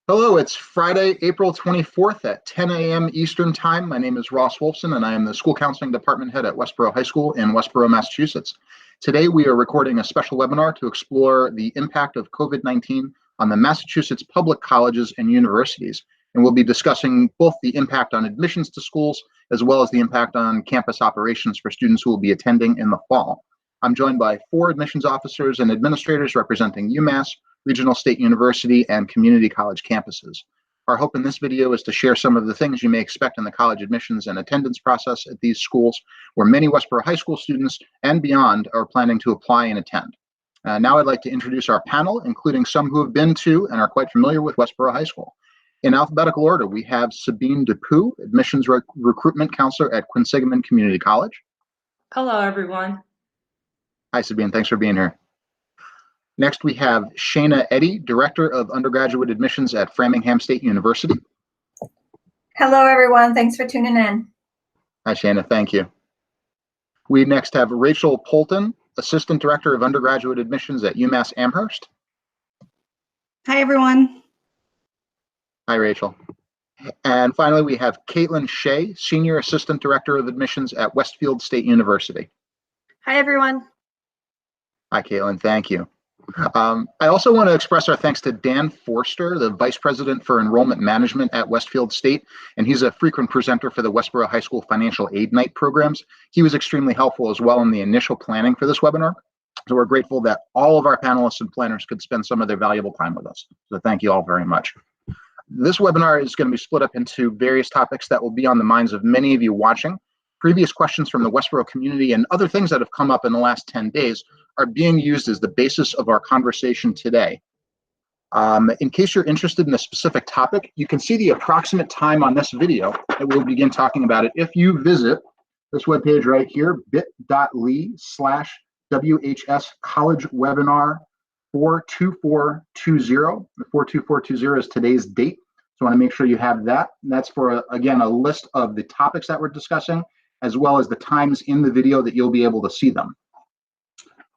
Hello, it's Friday, April 24th at 10 a.m. Eastern Time. My name is Ross Wolfson, and I am the School Counseling Department Head at Westborough High School in Westborough, Massachusetts. Today, we are recording a special webinar to explore the impact of COVID-19 on the Massachusetts public colleges and universities. And we'll be discussing both the impact on admissions to schools, as well as the impact on campus operations for students who will be attending in the fall. I'm joined by 4 admissions officers and administrators representing Umass, Regional State University, and community college campuses. Our hope in this video is to share some of the things you may expect in the college admissions and attendance process at these schools, where many Westborough High School students and beyond are planning to apply and attend. Now I'd like to introduce our panel, including some who have been to and are quite familiar with Westborough High School. In alphabetical order, we have Sabine DePoo, Admissions Recruitment Counselor at Quinsigamond Community College. Hello, everyone. Hi, Sabine. Thanks for being here. Next, we have Shayna Eddy, Director of Undergraduate Admissions at Framingham State University. Hello, everyone. Thanks for tuning in. Hi, Shayna. Thank you. We next have Rachel Paulton, Assistant Director of Undergraduate Admissions at Umass Amherst. Hi, everyone. Hi, Rachel. And finally, we have Caitlin Shea, Senior Assistant Director of Admissions at Westfield State University. Hi, everyone. Hi, Caitlin. Thank you. I also want to express our thanks to Dan Forster, the Vice President for Enrollment Management at Westfield State, and he's a frequent presenter for the Westborough High School Financial Aid Night programs. He was extremely helpful as well in the initial planning for this webinar. So we're grateful that all of our panelists and planners could spend some of their valuable time with us. So thank you all very much. This webinar is going to be split up into various topics that will be on the minds of many of you watching. Previous questions from the Westborough community and other things that have come up in the last 10 days are being used as the basis of our conversation today. In case you're interested in a specific topic, you can see the approximate time on this video that we'll begin talking about it if you visit this webpage right here, bit.ly/WHS College Webinar 42420. The 42420 is today's date. So I want to make sure you have that. And that's for, again, a list of the topics that we're discussing, as well as the times in the video that you'll be able to see them.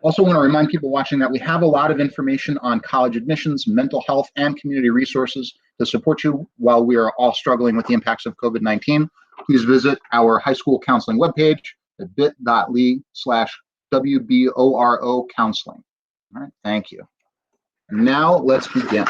Also want to remind people watching that we have a lot of information on college admissions, mental health, and community resources to support you while we are all struggling with the impacts of COVID-19. Please visit our high school counseling webpage at bit.ly/WBORO counseling. All right, thank you. Now let's begin.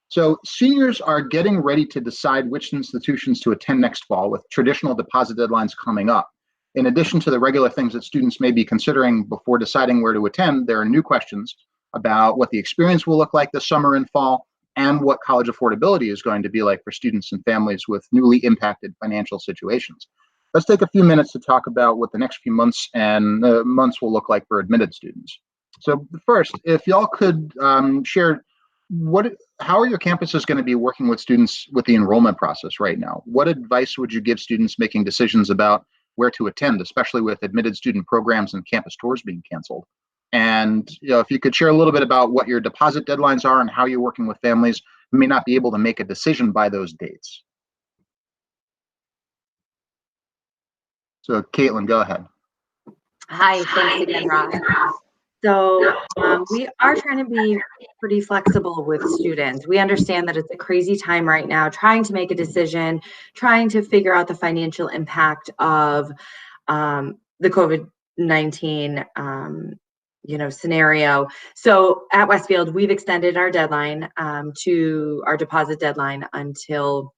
So seniors are getting ready to decide which institutions to attend next fall, with traditional deposit deadlines coming up. In addition to the regular things that students may be considering before deciding where to attend, there are new questions about what the experience will look like this summer and fall, and what college affordability is going to be like for students and families with newly impacted financial situations. Let's take a few minutes to talk about what the next few months and months will look like for admitted students. So first, if y'all could share how are your campuses going to be working with students with the enrollment process right now? What advice would you give students making decisions about where to attend, especially with admitted student programs and campus tours being canceled? And if you could share a little bit about what your deposit deadlines are and how you're working with families who may not be able to make a decision by those dates. So Caitlin, go ahead. Hi, thanks again, Ross. So we are trying to be pretty flexible with students. We understand that it's a crazy time right now, trying to make a decision, trying to figure out the financial impact of the COVID-19 scenario. So at Westfield, we've extended our deadline to our deposit deadline until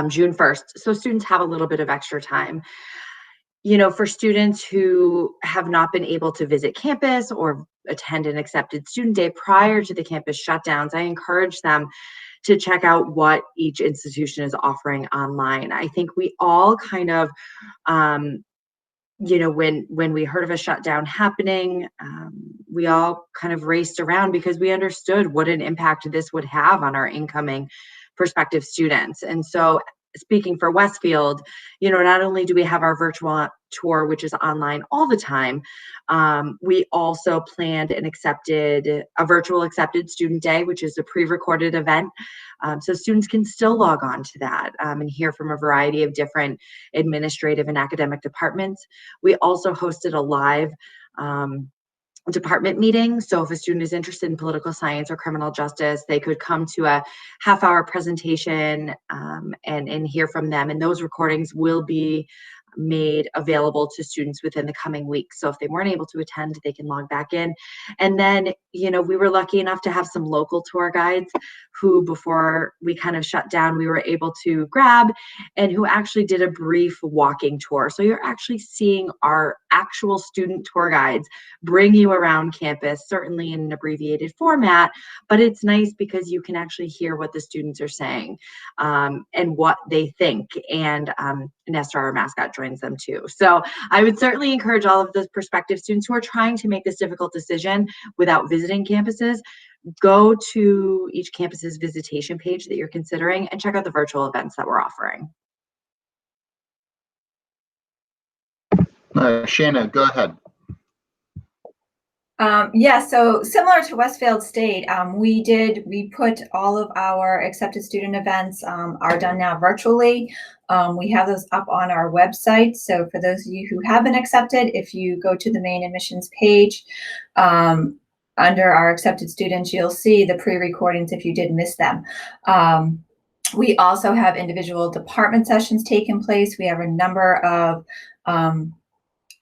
June 1st. So students have a little bit of extra time. For students who have not been able to visit campus or attend an accepted student day prior to the campus shutdowns, I encourage them to check out what each institution is offering online. I think we all kind of, when we heard of a shutdown happening, we all kind of raced around because we understood what an impact this would have on our incoming prospective students. And so speaking for Westfield, not only do we have our virtual tour, which is online all the time, we also planned a virtual accepted student day, which is a pre-recorded event. So students can still log on to that and hear from a variety of different administrative and academic departments. We also hosted a live department meeting. So if a student is interested in political science or criminal justice, they could come to a half-hour presentation and hear from them. And those recordings will be made available to students within the coming weeks. So if they weren't able to attend, they can log back in. And then, you know, we were lucky enough to have some local tour guides who, before we kind of shut down, we were able to grab, and who actually did a brief walking tour. So you're actually seeing our actual student tour guides bring you around campus, certainly in an abbreviated format, but it's nice because you can actually hear what the students are saying and what they think. And Nestor, our mascot, joins them too. So I would certainly encourage all of the prospective students who are trying to make this difficult decision without visiting campuses, go to each campus's visitation page that you're considering and check out the virtual events that we're offering. Shanna, go ahead. Yeah, so similar to Westfield State, we put all of our accepted student events are done now virtually. We have those up on our website. So for those of you who have been accepted, if you go to the main admissions page, under our accepted students, you'll see the pre-recordings if you did miss them. We also have individual department sessions taking place. We have a number of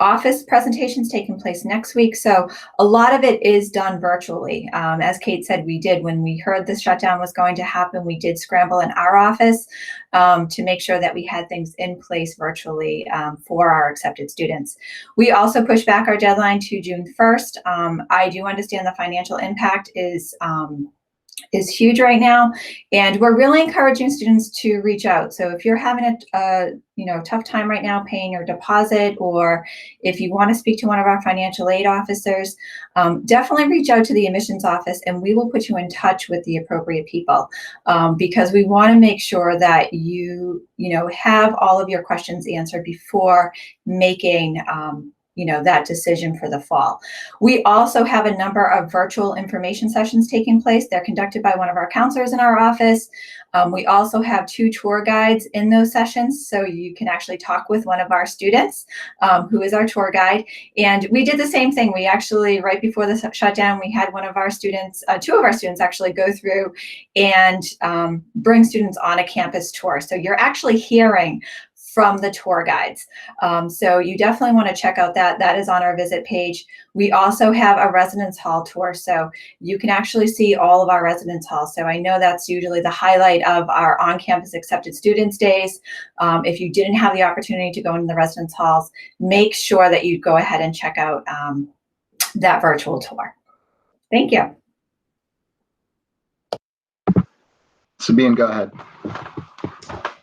office presentations taking place next week. So a lot of it is done virtually. As Kate said, we did, when we heard this shutdown was going to happen, we did scramble in our office to make sure that we had things in place virtually for our accepted students. We also pushed back our deadline to June 1st. I do understand the financial impact is huge right now, and we're really encouraging students to reach out. So if you're having a tough time right now paying your deposit, or if you want to speak to one of our financial aid officers, definitely reach out to the admissions office and we will put you in touch with the appropriate people, because we want to make sure that you have all of your questions answered before making that decision for the fall. We also have a number of virtual information sessions taking place. They're conducted by one of our counselors in our office. We also have 2 tour guides in those sessions, so you can actually talk with one of our students who is our tour guide. And we did the same thing. We actually, right before the shutdown, we had one of our students, 2 of our students actually go through and bring students on a campus tour. So you're actually hearing from the tour guides. So you definitely want to check out that. That is on our visit page. We also have a residence hall tour, so you can actually see all of our residence halls. So I know that's usually the highlight of our on-campus accepted students days. If you didn't have the opportunity to go into the residence halls, make sure that you go ahead and check out that virtual tour. Thank you. Sabine, go ahead.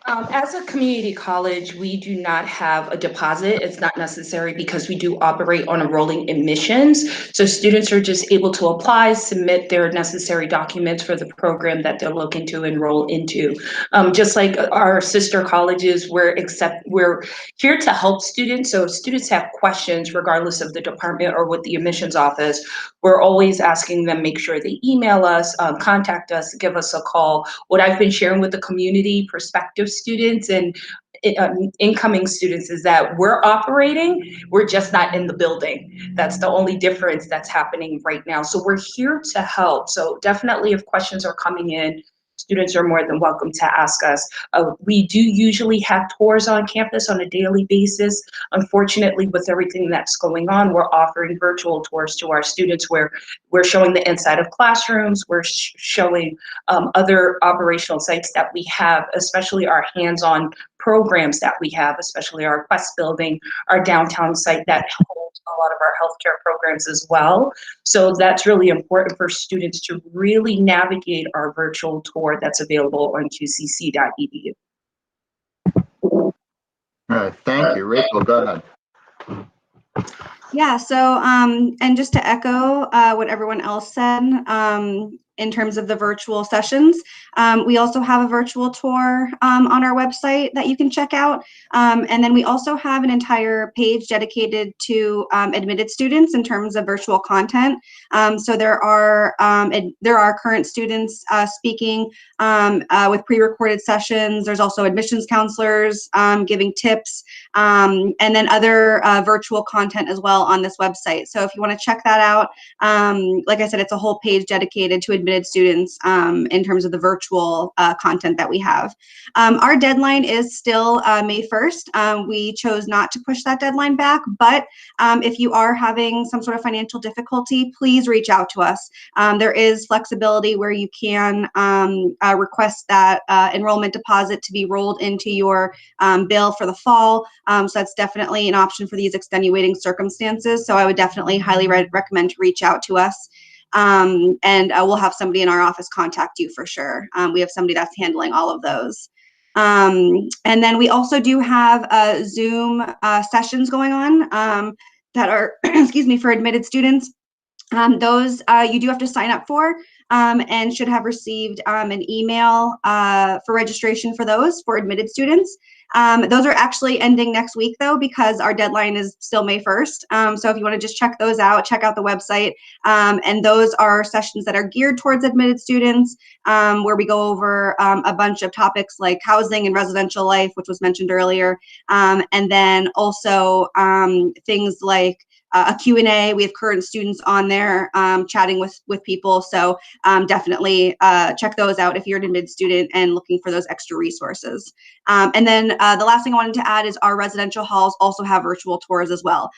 As a community college, we do not have a deposit. It's not necessary because we do operate on a rolling admissions. So students are just able to apply, submit their necessary documents for the program that they're looking to enroll into. Just like our sister colleges, we're here to help students. So if students have questions, regardless of the department or with the admissions office, we're always asking them, make sure they email us, contact us, give us a call. What I've been sharing with the community, prospective students and incoming students, is that we're operating, we're just not in the building. That's the only difference that's happening right now. So we're here to help. So definitely, if questions are coming in, students are more than welcome to ask us. We do usually have tours on campus on a daily basis. Unfortunately, with everything that's going on, we're offering virtual tours to our students where we're showing the inside of classrooms, we're showing other operational sites that we have, especially our hands-on programs that we have, especially our Quest building, our downtown site that holds a lot of our healthcare programs as well. So that's really important for students to really navigate our virtual tour that's available on qcc.edu. All right, thank you. Rachel, go ahead. Yeah, so and just to echo what everyone else said, in terms of the virtual sessions. We also have a virtual tour on our website that you can check out. And then we also have an entire page dedicated to admitted students in terms of virtual content. So there are current students speaking with pre-recorded sessions. There's also admissions counselors giving tips, and then other virtual content as well on this website. So if you want to check that out, like I said, it's a whole page dedicated to admitted students in terms of the virtual content that we have. Our deadline is still May 1st. We chose not to push that deadline back, but if you are having some sort of financial difficulty, please reach out to us. There is flexibility where you can request that enrollment deposit to be rolled into your bill for the fall. So that's definitely an option for these extenuating circumstances. So I would definitely highly recommend to reach out to us. And we'll have somebody in our office contact you for sure. We have somebody that's handling all of those. And then we also do have Zoom sessions going on that are, excuse me, for admitted students. Those you do have to sign up for and should have received an email for registration for those for admitted students. Those are actually ending next week though, because our deadline is still May 1st. So if you want to just check those out, check out the website. And those are sessions that are geared towards admitted students, where we go over a bunch of topics like housing and residential life, which was mentioned earlier. And then also things like a Q&A. We have current students on there chatting with people. So definitely check those out if you're an admitted student and looking for those extra resources. And then the last thing I wanted to add is our residential halls also have virtual tours as well.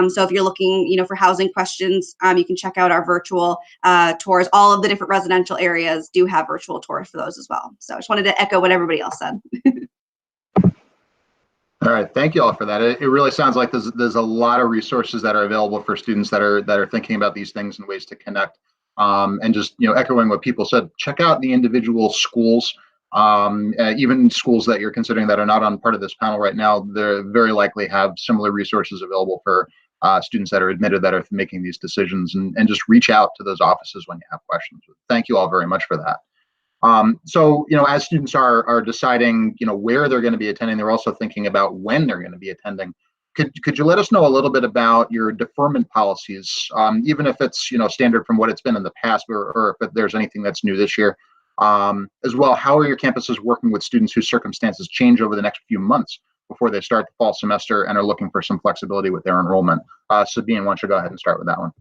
So if you're looking, for housing questions, you can check out our virtual tours. All of the different residential areas do have virtual tours for those as well. So I just wanted to echo what everybody else said. All right, thank you all for that. It really sounds like there's a lot of resources that are available for students that are thinking about these things and ways to connect. And just echoing what people said, check out the individual schools, even schools that you're considering that are not on part of this panel right now. They very likely have similar resources available for students that are admitted that are making these decisions, and just reach out to those offices when you have questions. Thank you all very much for that. So, as students are deciding, where they're going to be attending, they're also thinking about when they're going to be attending. Could you let us know a little bit about your deferment policies, even if it's, standard from what it's been in the past, or if there's anything that's new this year, as well? How are your campuses working with students whose circumstances change over the next few months before they start the fall semester and are looking for some flexibility with their enrollment? Sabine, why don't you go ahead and start with that one?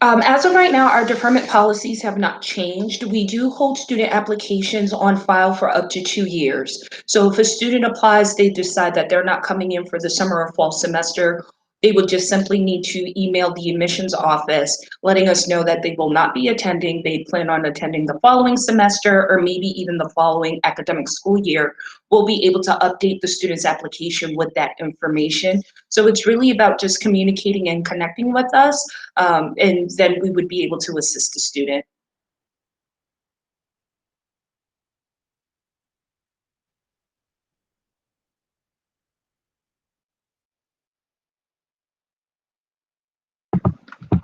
As of right now, our deferment policies have not changed. We do hold student applications on file for up to 2 years. So if a student applies, they decide that they're not coming in for the summer or fall semester, they would just simply need to email the admissions office, letting us know that they will not be attending. They plan on attending the following semester or maybe even the following academic school year. We'll be able to update the student's application with that information. So it's really about just communicating and connecting with us, and then we would be able to assist the student.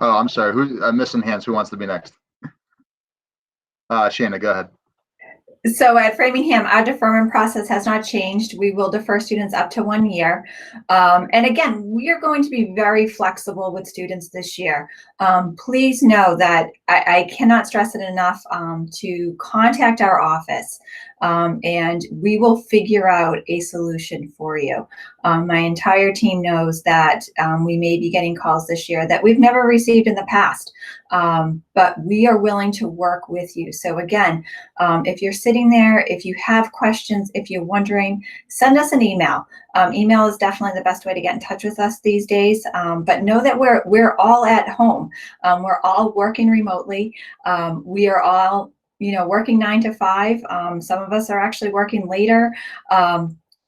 Oh, I'm sorry. I'm missing hands. Who wants to be next? Shana, go ahead. So at Framingham, our deferment process has not changed. We will defer students up to 1 year. And again, we are going to be very flexible with students this year. Please know that I cannot stress it enough to contact our office, and we will figure out a solution for you. My entire team knows that we may be getting calls this year that we've never received in the past, but we are willing to work with you. So again, if you're sitting there, if you have questions, if you're wondering, send us an email. Email is definitely the best way to get in touch with us these days. But know that we're all at home. We're all working remotely. We are all, working 9 to 5. Some of us are actually working later.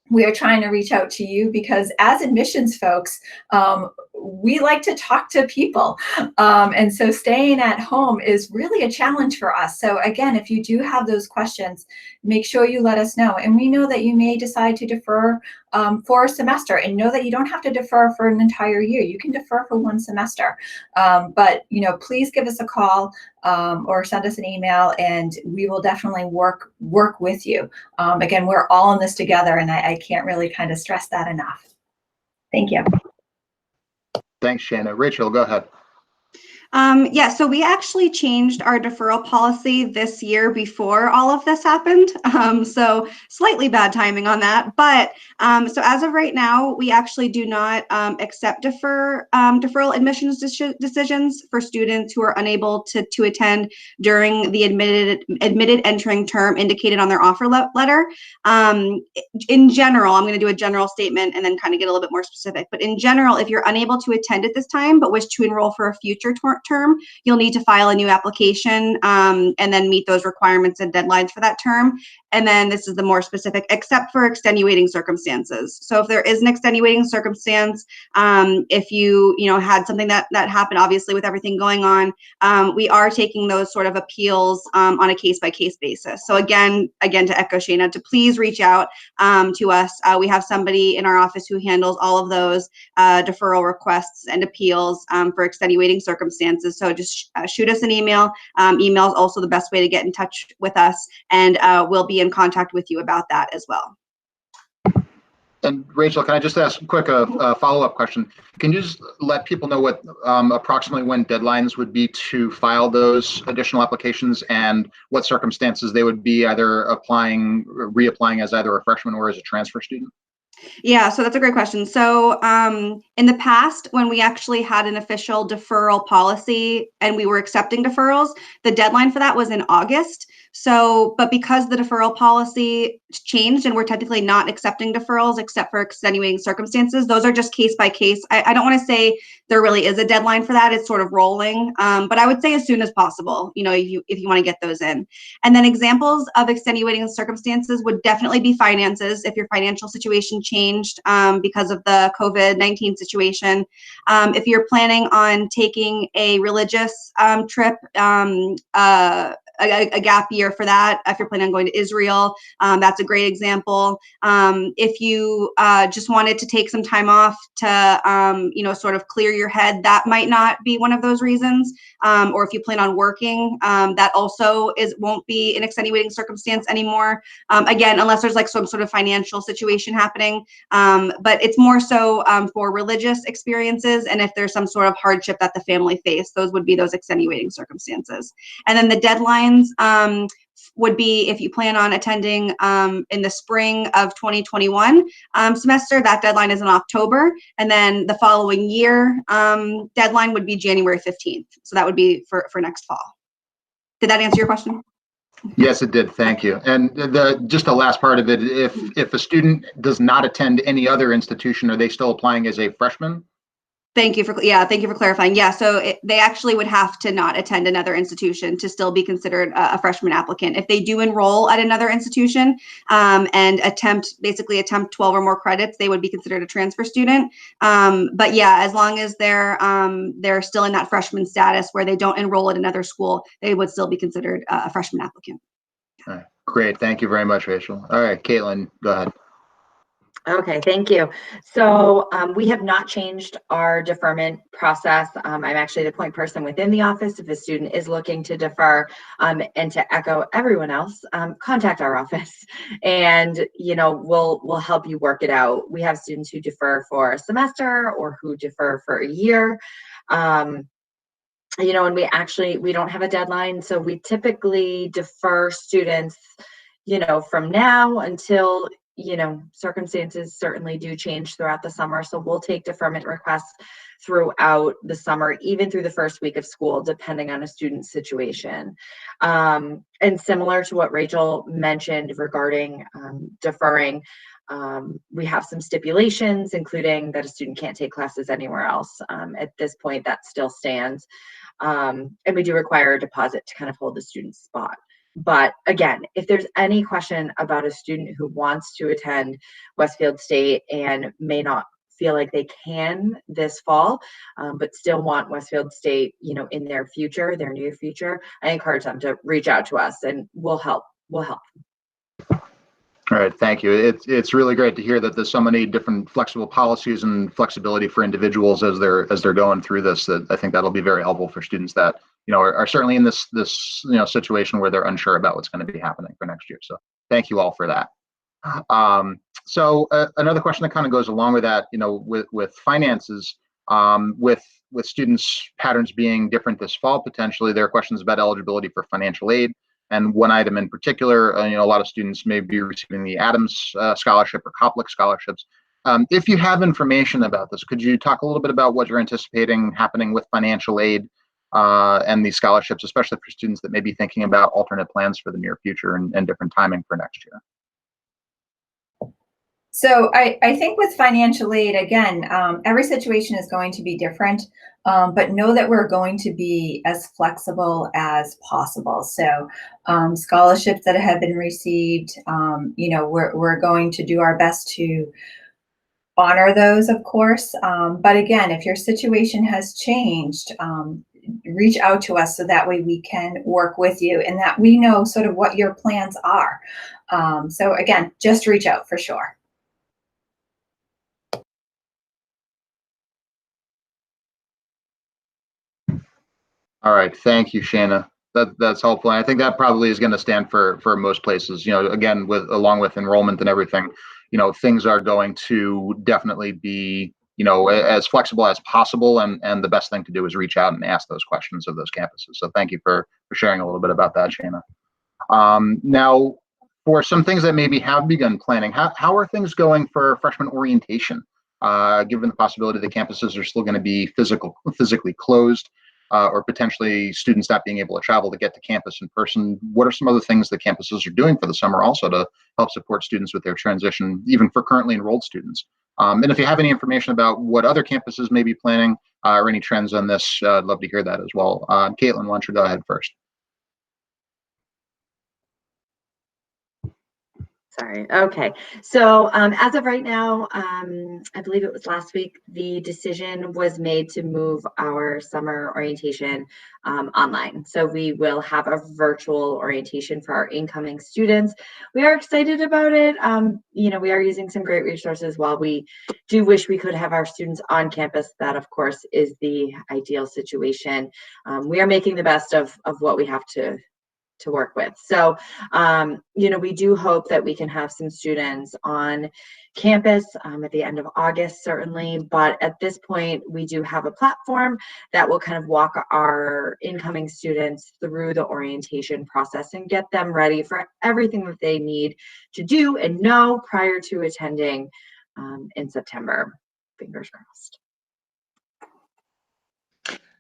We are trying to reach out to you because as admissions folks, we like to talk to people. And so staying at home is really a challenge for us. So again, if you do have those questions, make sure you let us know. And we know that you may decide to defer for a semester, and know that you don't have to defer for an entire year. You can defer for 1 semester. But, please give us a call. or send us an email, and we will definitely work with you. Again, we're all in this together, and I can't really kind of stress that enough. Thank you. Thanks, Shanna. Rachel, go ahead. Yeah, so we actually changed our deferral policy this year before all of this happened. So slightly bad timing on that. But so as of right now, we actually do not accept deferral admissions decisions for students who are unable to attend during the admitted entering term indicated on their offer letter. In general, I'm going to do a general statement and then kind of get a little bit more specific. But in general, if you're unable to attend at this time but wish to enroll for a future term, you'll need to file a new application and then meet those requirements and deadlines for that term. And then this is the more specific, except for extenuating circumstances. So if there is an extenuating circumstance, if you had something that happened, obviously with everything going on, we are taking those sort of appeals on a case-by-case basis. So again, to echo Shana, to please reach out to us. We have somebody in our office who handles all of those deferral requests and appeals for extenuating circumstances. So just shoot us an email. Email is also the best way to get in touch with us, and we'll be in contact with you about that as well. And Rachel, can I just ask a quick follow-up question? Can you just let people know what approximately when deadlines would be to file those additional applications and what circumstances they would be either reapplying as either a freshman or as a transfer student? Yeah, so that's a great question. So in the past, when we actually had an official deferral policy and we were accepting deferrals, the deadline for that was in August. So, but because the deferral policy changed and we're technically not accepting deferrals except for extenuating circumstances, those are just case by case. I don't want to say there really is a deadline for that. It's sort of rolling, but I would say as soon as possible, if you want to get those in. And then examples of extenuating circumstances would definitely be finances. If your financial situation changed because of the COVID-19 situation. If you're planning on taking a religious trip, a gap year for that, if you're planning on going to Israel, that's a great example. If you just wanted to take some time off to, sort of clear your head, that might not be one of those reasons. Or if you plan on working, that also won't be an extenuating circumstance anymore. Again, unless there's like some sort of financial situation happening. But it's more so for religious experiences, and if there's some sort of hardship that the family faced, those would be those extenuating circumstances. And then the deadlines would be if you plan on attending in the spring of 2021 semester, that deadline is in October. And then the following year deadline would be January 15th. So that would be for next fall. Did that answer your question? Yes, it did. Thank you. And just the last part of it, if a student does not attend any other institution, are they still applying as a freshman? Thank you for clarifying. Yeah, so they actually would have to not attend another institution to still be considered a freshman applicant. If they do enroll at another institution and attempt 12 or more credits, they would be considered a transfer student. But yeah, as long as they're still in that freshman status where they don't enroll at another school, they would still be considered a freshman applicant. All right, great. Thank you very much, Rachel. All right, Caitlin, go ahead. Okay, thank you. So we have not changed our deferment process. I'm actually the point person within the office if a student is looking to defer, and to echo everyone else, contact our office and we'll help you work it out. We have students who defer for a semester or who defer for a year. And we don't have a deadline. So we typically defer students, from now until circumstances certainly do change throughout the summer. So we'll take deferment requests throughout the summer, even through the first week of school, depending on a student's situation. And similar to what Rachel mentioned regarding deferring, we have some stipulations, including that a student can't take classes anywhere else. At this point, that still stands. And we do require a deposit to kind of hold the student's spot. But again, if there's any question about a student who wants to attend Westfield State and may not feel like they can this fall, but still want Westfield State, in their future, their near future, I encourage them to reach out to us and we'll help. All right, thank you. It's really great to hear that there's so many different flexible policies and flexibility for individuals as they're going through this. That I think that'll be very helpful for students that are certainly in this situation where they're unsure about what's going to be happening for next year. So thank you all for that. So another question that kind of goes along with that, with finances, with students' patterns being different this fall, potentially, there are questions about eligibility for financial aid. And one item in particular, a lot of students may be receiving the Adams Scholarship or Koplik scholarships. If you have information about this, could you talk a little bit about what you're anticipating happening with financial aid and these scholarships, especially for students that may be thinking about alternate plans for the near future and different timing for next year? So I think with financial aid, again, every situation is going to be different, but know that we're going to be as flexible as possible. So scholarships that have been received, we're going to do our best to honor those, of course. But again, if your situation has changed, reach out to us so that way we can work with you and that we know sort of what your plans are. So again, just reach out for sure. All right, thank you, Shana. That's helpful. And I think that probably is going to stand for most places. Again, along with enrollment and everything, things are going to definitely be as flexible as possible. And the best thing to do is reach out and ask those questions of those campuses. So thank you for sharing a little bit about that, Shana. Now, for some things that maybe have begun planning, how are things going for freshman orientation? Given the possibility that campuses are still going to be physically closed, or potentially students not being able to travel to get to campus in person, what are some other things that campuses are doing for the summer also to help support students with their transition, even for currently enrolled students? And if you have any information about what other campuses may be planning or any trends on this, I'd love to hear that as well. Caitlin, why don't you go ahead first? Sorry. Okay. So as of right now, I believe it was last week, the decision was made to move our summer orientation online. So we will have a virtual orientation for our incoming students. We are excited about it. We are using some great resources. While we do wish we could have our students on campus, that of course is the ideal situation. We are making the best of what we have to work with. So, we do hope that we can have some students on campus at the end of August, certainly. But at this point, we do have a platform that will kind of walk our incoming students through the orientation process and get them ready for everything that they need to do and know prior to attending in September. Fingers crossed.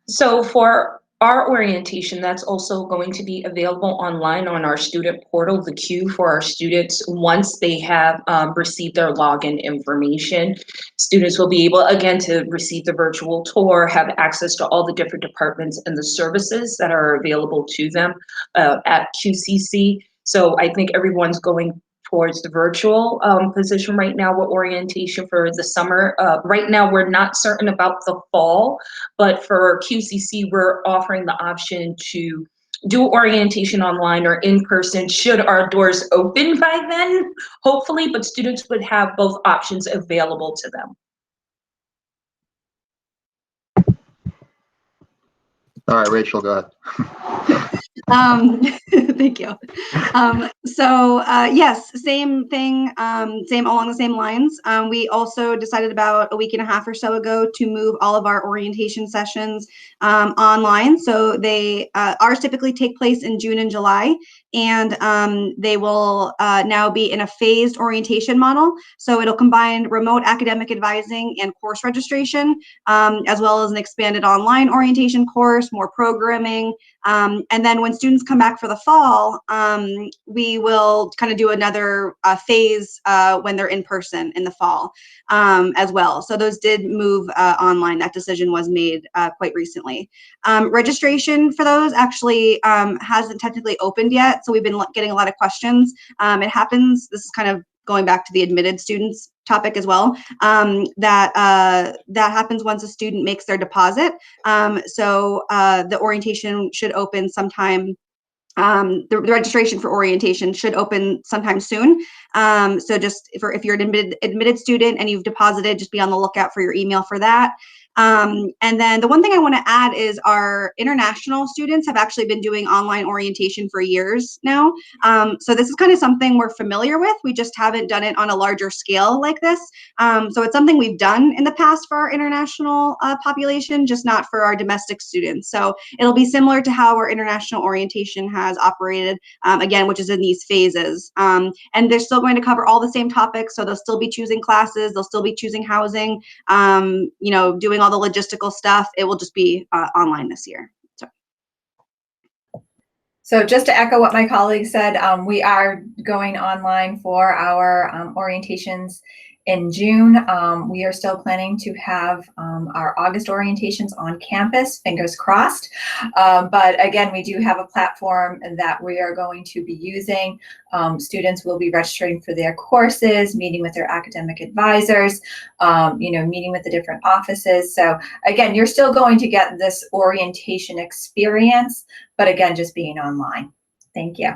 So for our orientation, that's also going to be available online on our student portal, the queue for our students. Once they have received their login information, students will be able, again, to receive the virtual tour, have access to all the different departments and the services that are available to them at QCC. So I think everyone's going towards the virtual position right now with orientation for the summer. Right now, we're not certain about the fall, but for QCC, we're offering the option to do orientation online or in person should our doors open by then, hopefully, but students would have both options available to them. All right, Rachel, go ahead. Thank you. Yes, same thing, same along the same lines. We also decided about a week and a half or so ago to move all of our orientation sessions online. So they ours typically take place in June and July, and they will now be in a phased orientation model. So it'll combine remote academic advising and course registration, as well as an expanded online orientation course, more programming. And then when students come back for the fall, we will kind of do another phase when they're in person in the fall as well. So those did move online. That decision was made quite recently. Registration for those actually hasn't technically opened yet. So we've been getting a lot of questions. It happens, this is kind of going back to the admitted students topic as well, that happens once a student makes their deposit. So the orientation should open sometime, the registration for orientation should open sometime soon. So just if you're an admitted student and you've deposited, just be on the lookout for your email for that. And then the one thing I want to add is our international students have actually been doing online orientation for years now. So this is kind of something we're familiar with. We just haven't done it on a larger scale like this. So it's something we've done in the past for our international population, just not for our domestic students. So it'll be similar to how our international orientation has operated, again, which is in these phases. And they're still going to cover all the same topics. So they'll still be choosing classes, they'll still be choosing housing, you know, doing all the logistical stuff. It will just be online this year. So just to echo what my colleague said, we are going online for our orientations in June. We are still planning to have our August orientations on campus, fingers crossed. But again, we do have a platform that we are going to be using. Students will be registering for their courses, meeting with their academic advisors, you know, meeting with the different offices. So again, you're still going to get this orientation experience, but again, just being online. Thank you.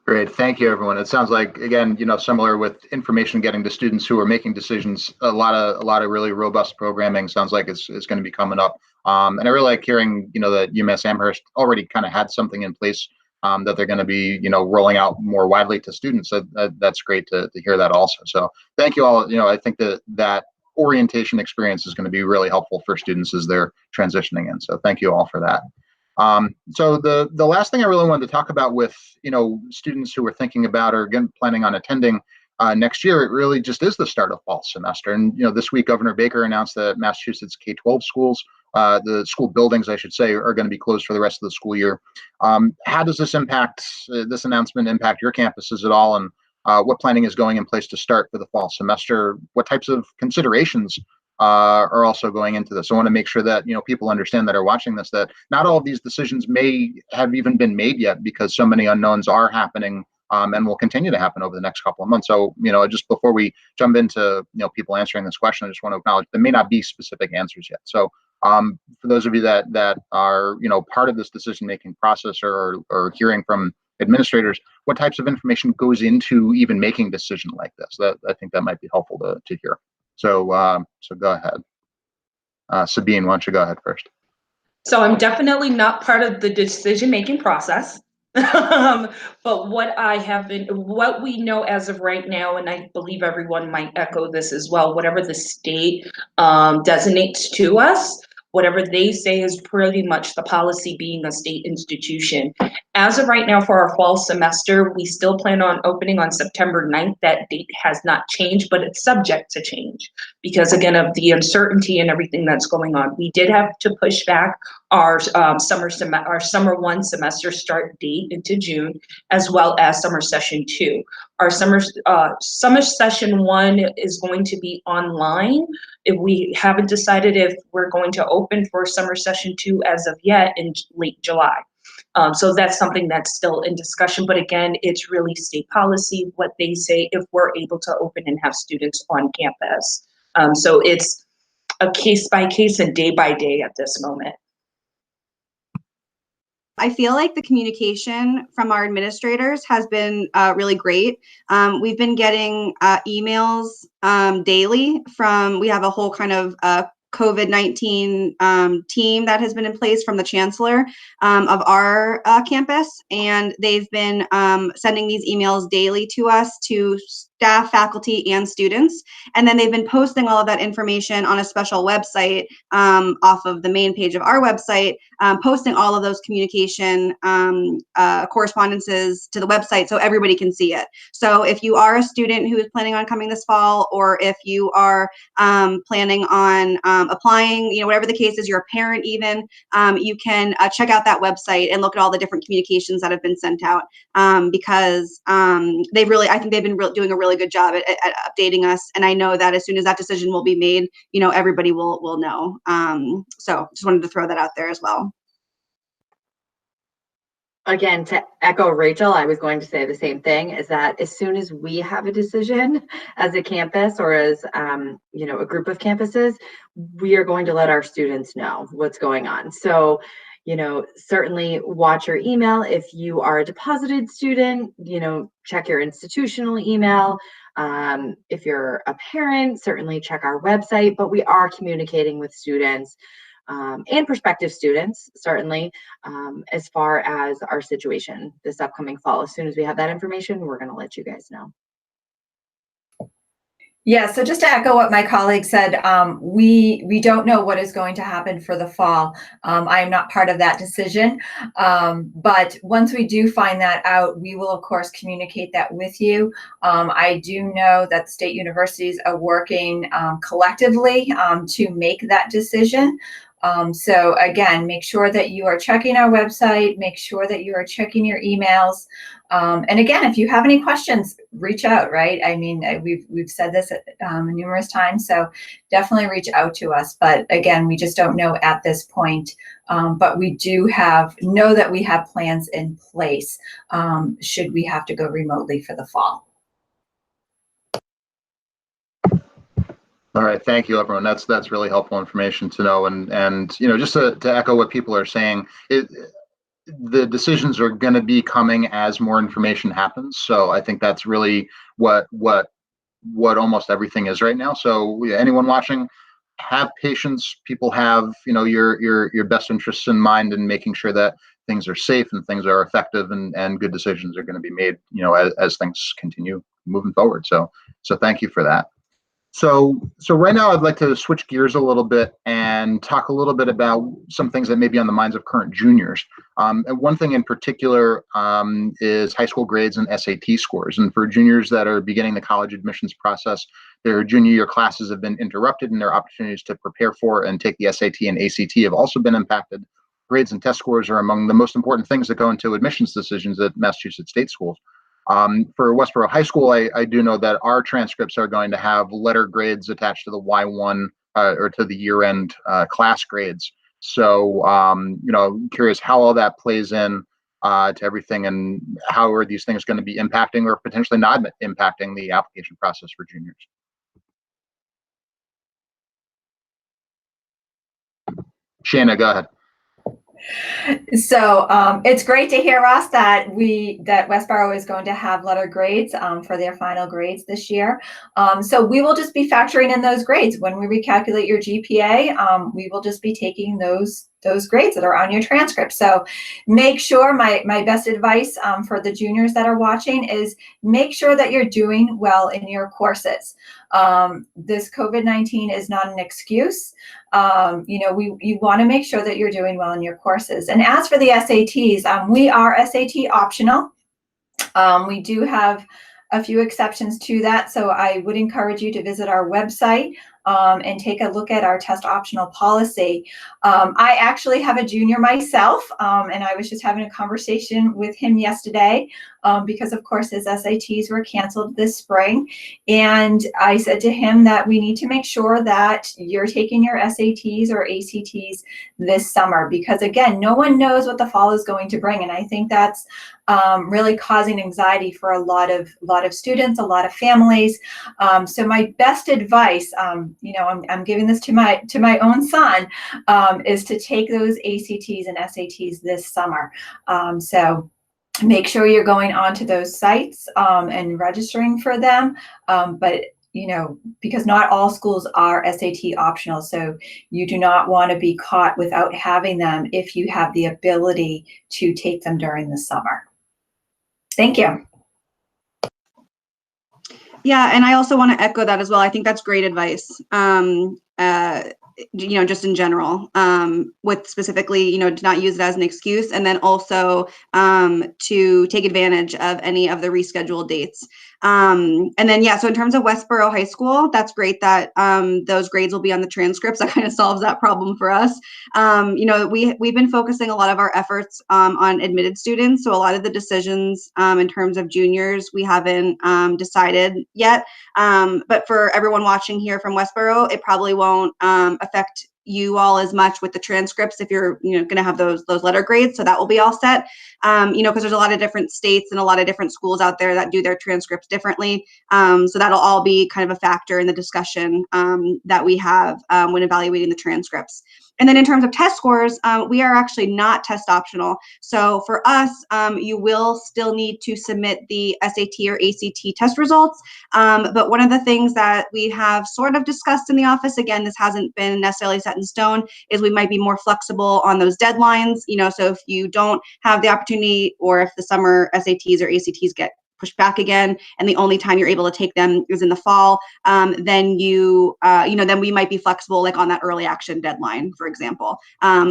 Great, thank you, everyone. It sounds like, again, you know, similar with information getting to students who are making decisions. A lot of really robust programming sounds like it's going to be coming up. And I really like hearing, you know, that Umass Amherst already kind of had something in place that they're going to be, you know, rolling out more widely to students. So that's great to hear that also. So thank you all. You know, I think that orientation experience is going to be really helpful for students as they're transitioning in. So thank you all for that. So the last thing I really wanted to talk about with, you know, students who are thinking about or again planning on attending next year, it really just is the start of fall semester. And, you know, this week Governor Baker announced that Massachusetts K-12 schools, the school buildings, I should say, are going to be closed for the rest of the school year. How does this announcement impact your campuses at all? And what planning is going in place to start for the fall semester? What types of considerations are also going into this? I want to make sure that, you know, people understand that are watching this, that not all of these decisions may have even been made yet because so many unknowns are happening and will continue to happen over the next couple of months. So, you know, just before we jump into, you know, people answering this question, I just want to acknowledge there may not be specific answers yet. So for those of you that are, you know, part of this decision-making process or hearing from administrators, what types of information goes into even making a decision like this? That I think that might be helpful to hear. So go ahead. Sabine, why don't you go ahead first? So I'm definitely not part of the decision-making process. But what we know as of right now, and I believe everyone might echo this as well, whatever the state designates to us, whatever they say is pretty much the policy being a state institution. As of right now for our fall semester, we still plan on opening on September 9th. That date has not changed, but it's subject to change because, again, of the uncertainty and everything that's going on. We did have to push back our summer 1 semester start date into June, as well as summer session 2. Our summer session 1 is going to be online. If we haven't decided if we're going to open for summer session 2 as of yet in late July. So that's something that's still in discussion, but again, it's really state policy, what they say if we're able to open and have students on campus. So it's a case by case and day by day at this moment. I feel like the communication from our administrators has been really great. We've been getting emails daily we have a whole kind of COVID-19 team that has been in place from the chancellor of our campus, and they've been sending these emails daily to us, to staff, faculty, and students. And then they've been posting all of that information on a special website off of the main page of our website, posting all of those communication correspondences to the website so everybody can see it. So if you are a student who is planning on coming this fall, or if you are planning on applying, you know, whatever the case is, you're a parent even, you can check out that website and look at all the different communications that have been sent out because I think they've been doing a really good job at updating us. And I know that as soon as that decision will be made, you know, everybody will know. So just wanted to throw that out there as well. Again, to echo Rachel, I was going to say the same thing, is that as soon as we have a decision as a campus or as you know, a group of campuses, we are going to let our students know what's going on. So, certainly watch your email. If you are a deposited student, check your institutional email. If you're a parent, certainly check our website, but we are communicating with students and prospective students, certainly, as far as our situation this upcoming fall. As soon as we have that information, we're going to let you guys know. Yeah, so just to echo what my colleague said, we don't know what is going to happen for the fall. I am not part of that decision, but once we do find that out, we will of course communicate that with you. I do know that state universities are working collectively to make that decision. So again, make sure that you are checking our website, make sure that you are checking your emails. And again, if you have any questions, reach out, right? I mean, we've said this numerous times, so definitely reach out to us. But again, we just don't know at this point. But we do know that we have plans in place should we have to go remotely for the fall. All right, thank you, everyone. That's really helpful information to know. And just to echo what people are saying, the decisions are going to be coming as more information happens. So I think that's really what almost everything is right now. So anyone watching, have patience. People have your best interests in mind, and making sure that things are safe and things are effective, and good decisions are going to be made as things continue moving forward. So thank you for that. So right now I'd like to switch gears a little bit and talk a little bit about some things that may be on the minds of current juniors. And one thing in particular is high school grades and SAT scores. And for juniors that are beginning the college admissions process, their junior year classes have been interrupted, and their opportunities to prepare for and take the SAT and ACT have also been impacted. Grades and test scores are among the most important things that go into admissions decisions at Massachusetts state schools. For Westborough High School, I do know that our transcripts are going to have letter grades attached to the Y1 or to the year-end class grades. So, curious how all that plays in to everything, and how are these things going to be impacting or potentially not impacting the application process for juniors? Shanna, go ahead. So it's great to hear, Ross, that Westborough is going to have letter grades for their final grades this year. So we will just be factoring in those grades when we recalculate your GPA. We will just be taking those grades that are on your transcript. So make sure, my best advice for the juniors that are watching is make sure that you're doing well in your courses. This COVID-19 is not an excuse. You want to make sure that you're doing well in your courses. And as for the SATs, we are SAT optional. We do have a few exceptions to that. So I would encourage you to visit our website and take a look at our test optional policy. I actually have a junior myself, and I was just having a conversation with him yesterday because of course his SATs were canceled this spring. And I said to him that we need to make sure that you're taking your SATs or ACTs this summer, because again, no one knows what the fall is going to bring. And I think that's really causing anxiety for a lot of students, a lot of families. So my best advice, I'm giving this to my own son, is to take those ACTs and SATs this summer. So make sure you're going onto those sites and registering for them. But because not all schools are SAT optional, so you do not want to be caught without having them if you have the ability to take them during the summer. Thank you. Yeah, and I also want to echo that as well. I think that's great advice. Just in general, with specifically, to not use it as an excuse, and then also to take advantage of any of the rescheduled dates. And then, so in terms of Westborough High School, that's great that those grades will be on the transcripts. That kind of solves that problem for us. We've been focusing a lot of our efforts on admitted students. So a lot of the decisions in terms of juniors, we haven't decided yet. But for everyone watching here from Westborough, it probably won't affect you all as much with the transcripts if you're going to have those letter grades. So that will be all set, because there's a lot of different states and a lot of different schools out there that do their transcripts differently. So that'll all be kind of a factor in the discussion that we have when evaluating the transcripts. And then in terms of test scores, we are actually not test optional. So for us, you will still need to submit the SAT or ACT test results. But one of the things that we have sort of discussed in the office, again, this hasn't been necessarily set in stone, is we might be more flexible on those deadlines. So if you don't have the opportunity, or if the summer SATs or ACTs get pushed back again, and the only time you're able to take them is in the fall, then then we might be flexible, like on that early action deadline, for example,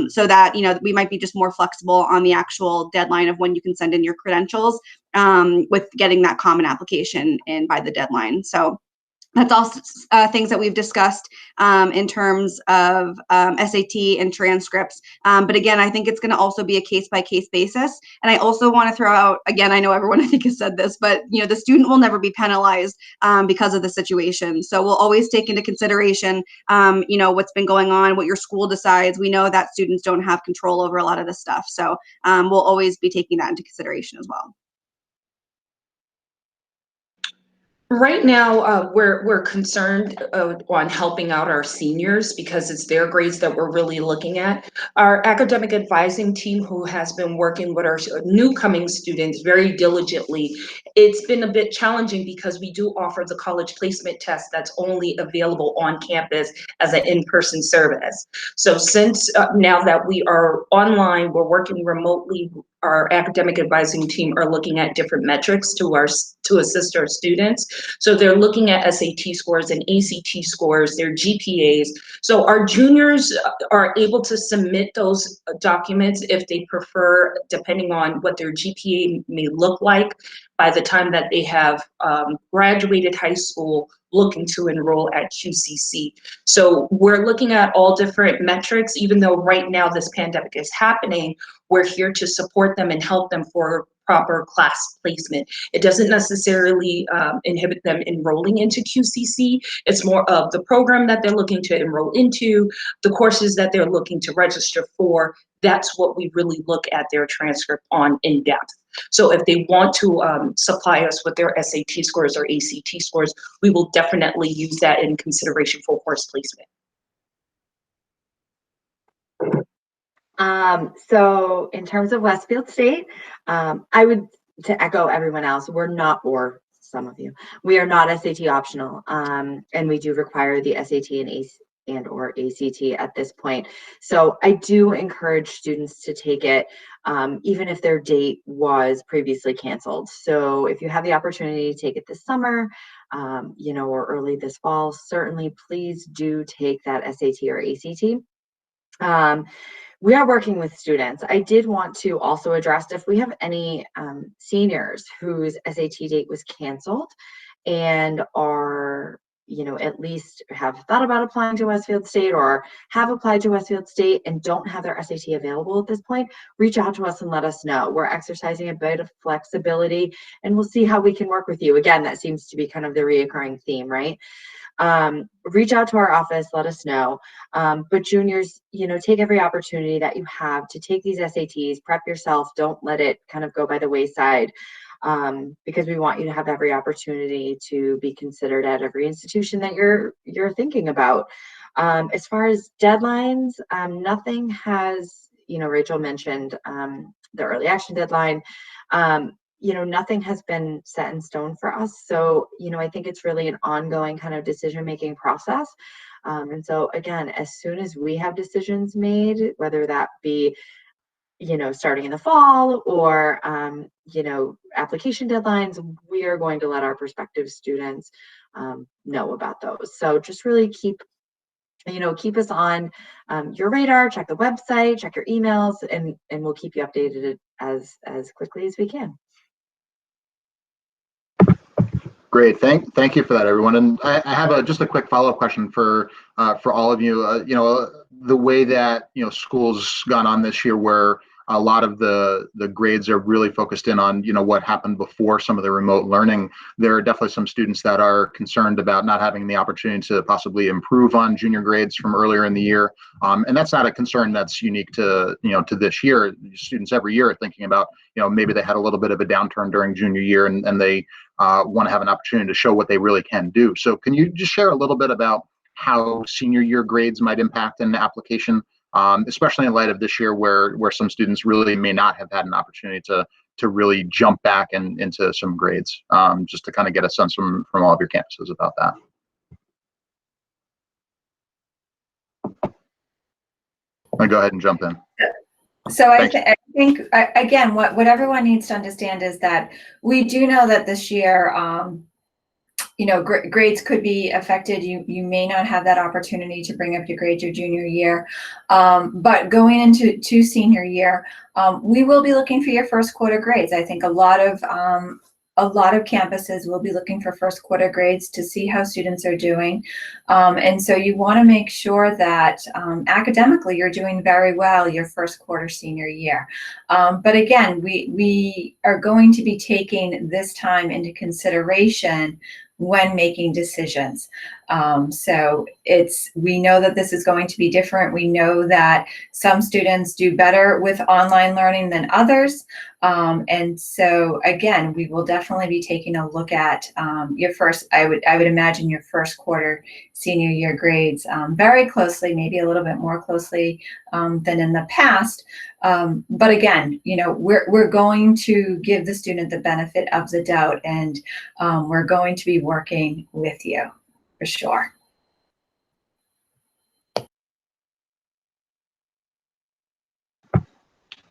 so that we might be just more flexible on the actual deadline of when you can send in your credentials, with getting that common application in by the deadline. So that's all things that we've discussed in terms of SAT and transcripts. But again, I think it's going to also be a case-by-case basis. And I also want to throw out, again, I know everyone I think has said this, but the student will never be penalized because of the situation. So we'll always take into consideration, what's been going on, what your school decides. We know that students don't have control over a lot of this stuff. So we'll always be taking that into consideration as well. Right now, we're concerned on helping out our seniors because it's their grades that we're really looking at. Our academic advising team, who has been working with our new coming students very diligently, it's been a bit challenging because we do offer the college placement test that's only available on campus as an in-person service. So since now that we are online, we're working remotely, our academic advising team are looking at different metrics to assist our students. So they're looking at SAT scores and ACT scores, their GPAs. So our juniors are able to submit those documents if they prefer, depending on what their GPA may look like by the time that they have graduated high school, looking to enroll at QCC. So we're looking at all different metrics, even though right now this pandemic is happening, we're here to support them and help them for proper class placement. It doesn't necessarily inhibit them enrolling into QCC. It's more of the program that they're looking to enroll into, the courses that they're looking to register for. That's what we really look at their transcript on in depth. So if they want to supply us with their SAT scores or ACT scores, we will definitely use that in consideration for course placement. So in terms of Westfield State, I would, to echo everyone else, we're not, or some of you, we are not SAT optional, and we do require the SAT and or ACT at this point. So I do encourage students to take it, even if their date was previously canceled. So if you have the opportunity to take it this summer, or early this fall, certainly please do take that SAT or ACT. We are working with students. I did want to also address if we have any seniors whose SAT date was canceled and are, at least have thought about applying to Westfield State or have applied to Westfield State and don't have their SAT available at this point, reach out to us and let us know. We're exercising a bit of flexibility and we'll see how we can work with you. Again, that seems to be kind of the reoccurring theme, right? Reach out to our office, let us know. But juniors, take every opportunity that you have to take these SATs, prep yourself, don't let it kind of go by the wayside, because we want you to have every opportunity to be considered at every institution that you're thinking about. As far as deadlines, nothing has, Rachel mentioned the early action deadline. Nothing has been set in stone for us. So, I think it's really an ongoing kind of decision-making process. And so again, as soon as we have decisions made, whether that be, starting in the fall or, application deadlines, we are going to let our prospective students know about those. So just really keep us on your radar, check the website, check your emails, and we'll keep you updated as quickly as we can. Great, thank you for that, everyone. And I have just a quick follow-up question for all of you. The way that school's gone on this year, where a lot of the grades are really focused in on what happened before some of the remote learning. There are definitely some students that are concerned about not having the opportunity to possibly improve on junior grades from earlier in the year, and that's not a concern that's unique to to this year. Students every year are thinking about maybe they had a little bit of a downturn during junior year and they want to have an opportunity to show what they really can do. So can you just share a little bit about how senior year grades might impact an application especially in light of this year where some students really may not have had an opportunity to really jump back into some grades, just to kind of get a sense from all of your campuses about that. I'll go ahead and jump in. So I think again, what everyone needs to understand is that we do know that this year, you know, grades could be affected. You may not have that opportunity to bring up your grades your junior year, but going into senior year, we will be looking for your first quarter grades. I think a lot of campuses will be looking for first quarter grades to see how students are doing. And so you want to make sure that academically you're doing very well your first quarter senior year. But again, we are going to be taking this time into consideration when making decisions. So we know that this is going to be different. We know that some students do better with online learning than others. And so again, we will definitely be taking a look at your first, I would imagine your first quarter senior year grades very closely, maybe a little bit more closely than in the past. But again, you know, we're going to give the student the benefit of the doubt, and we're going to be working with you for sure.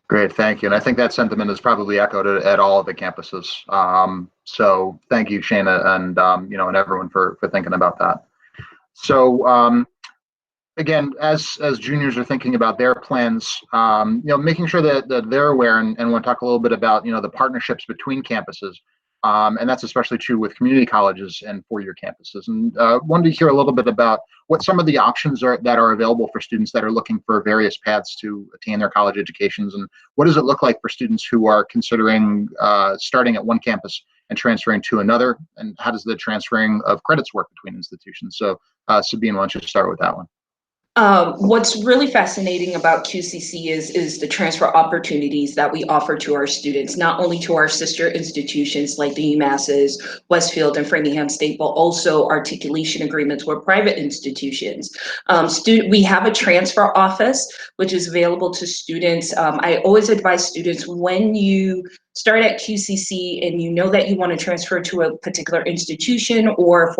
Great, thank you. And I think that sentiment is probably echoed at all of the campuses. So thank you, Shana, and you know, and everyone for thinking about that. So again, as juniors are thinking about their plans, you know, making sure that they're aware, and want to talk a little bit about, you know, the partnerships between campuses. And that's especially true with community colleges and four-year campuses. And wanted to hear a little bit about what some of the options are that are available for students that are looking for various paths to attain their college educations, and what does it look like for students who are considering starting at one campus and transferring to another, and how does the transferring of credits work between institutions? So Sabine, why don't you start with that one? What's really fascinating about QCC is the transfer opportunities that we offer to our students, not only to our sister institutions like the Umasses, Westfield, and Framingham State, but also articulation agreements with private institutions. We have a transfer office, which is available to students. I always advise students, when you start at QCC and you know that you want to transfer to a particular institution or